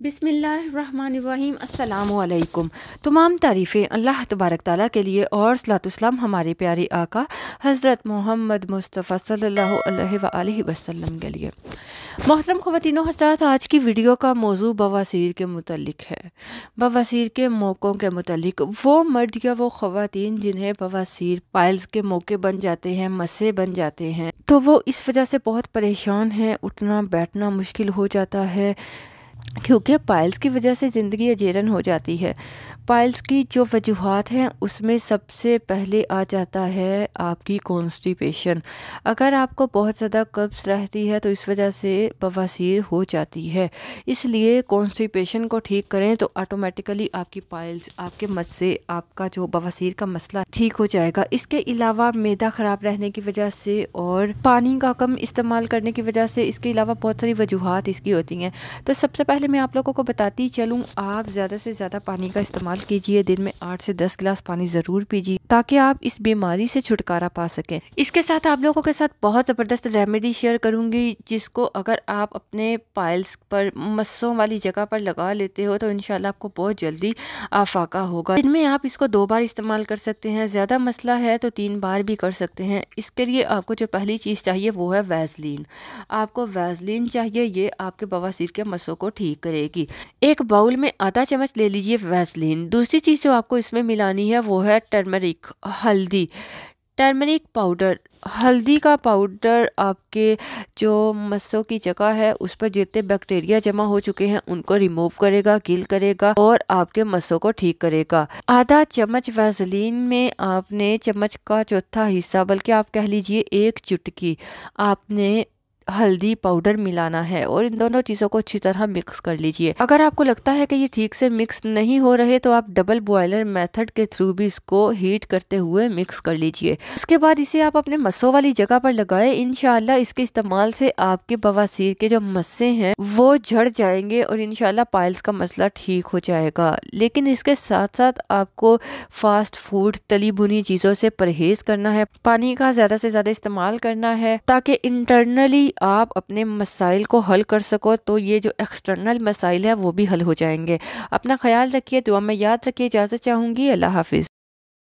बिस्मिल्लाहिर्रहमानिर्रहीम। अस्सलामुअलैकुम। तमाम तारीफ़ें अल्लाह तबारक ताला के लिए और सलातुस्सलाम हमारे प्यारे आका हज़रत मोहम्मद मुस्तफ़ा सल्लल्लाहु अलैहि वसल्लम के लिए। मोहतरम ख़वातीन व हज़रात, आज की वीडियो का मौजू बवासीर के मुतल्लिक़ है। बवासीर के मौक़ों के मुतल्लिक़, वो मर्द या वो ख़वातीन जिन्हें बवासीर पाइल्स के मौके बन जाते हैं, मस्से बन जाते हैं, तो वो इस वजह से बहुत परेशान हैं। उठना बैठना मुश्किल हो जाता है क्योंकि पाइल्स की वजह से ज़िंदगी अजेरन हो जाती है। पाइल्स की जो वजूहात हैं उसमें सबसे पहले आ जाता है आपकी कॉन्स्टिपेशन। अगर आपको बहुत ज़्यादा कब्ज़ रहती है तो इस वजह से बवासीर हो जाती है। इसलिए कॉन्स्टिपेशन को ठीक करें तो ऑटोमेटिकली आपकी पाइल्स, आपके मस्से, आपका जो बवासीर का मसला ठीक हो जाएगा। इसके अलावा मैदा ख़राब रहने की वजह से और पानी का कम इस्तेमाल करने की वजह से, इसके अलावा बहुत सारी वजूहात इसकी होती हैं। तो सबसे पहले मैं आप लोगों को बताती चलूँ, आप ज़्यादा से ज़्यादा पानी का इस्तेमाल कीजिए। दिन में 8 से 10 गिलास पानी ज़रूर पीजिए ताकि आप इस बीमारी से छुटकारा पा सकें। इसके साथ आप लोगों के साथ बहुत ज़बरदस्त रेमेडी शेयर करूँगी, जिसको अगर आप अपने पाइल्स पर, मस्सों वाली जगह पर लगा लेते हो तो इंशाल्लाह आपको बहुत जल्दी आफाका होगा। दिन में आप इसको 2 बार इस्तेमाल कर सकते हैं, ज़्यादा मसला है तो 3 बार भी कर सकते हैं। इसके लिए आपको जो पहली चीज़ चाहिए वो है वैसलीन। आपको वैसलीन चाहिए, ये आपके बवासीर के मस्सों को ठीक करेगी। एक बाउल में आधा चम्मच ले लीजिए वैसलीन। दूसरी चीज़ जो आपको इसमें मिलानी है वो है टर्मरिक, हल्दी, टर्मरिक पाउडर। हल्दी का पाउडर आपके जो मस्सों की जगह है उस पर जितने बैक्टीरिया जमा हो चुके हैं उनको रिमूव करेगा, किल करेगा और आपके मस्सों को ठीक करेगा। आधा चम्मच वैसलीन में आपने चम्मच का चौथा हिस्सा, बल्कि आप कह लीजिए 1 चुटकी, आपने हल्दी पाउडर मिलाना है और इन दोनों चीज़ों को अच्छी तरह मिक्स कर लीजिए। अगर आपको लगता है कि ये ठीक से मिक्स नहीं हो रहे तो आप डबल बॉयलर मेथड के थ्रू भी इसको हीट करते हुए मिक्स कर लीजिए। उसके बाद इसे आप अपने मस्सों वाली जगह पर लगाएं। इंशाल्लाह इसके इस्तेमाल से आपके बवासीर के जो मस्से हैं वो झड़ जाएंगे और इंशाल्लाह पाइल्स का मसला ठीक हो जाएगा। लेकिन इसके साथ साथ आपको फास्ट फूड, तली भुनी चीज़ों से परहेज़ करना है, पानी का ज़्यादा से ज़्यादा इस्तेमाल करना है ताकि इंटरनली आप अपने मसाइल को हल कर सको, तो ये जो एक्सटर्नल मसाइल है वो भी हल हो जाएंगे। अपना ख्याल रखिए, दुआ में याद रखिए। इजाज़त चाहूँगी। अल्लाह हाफिज़।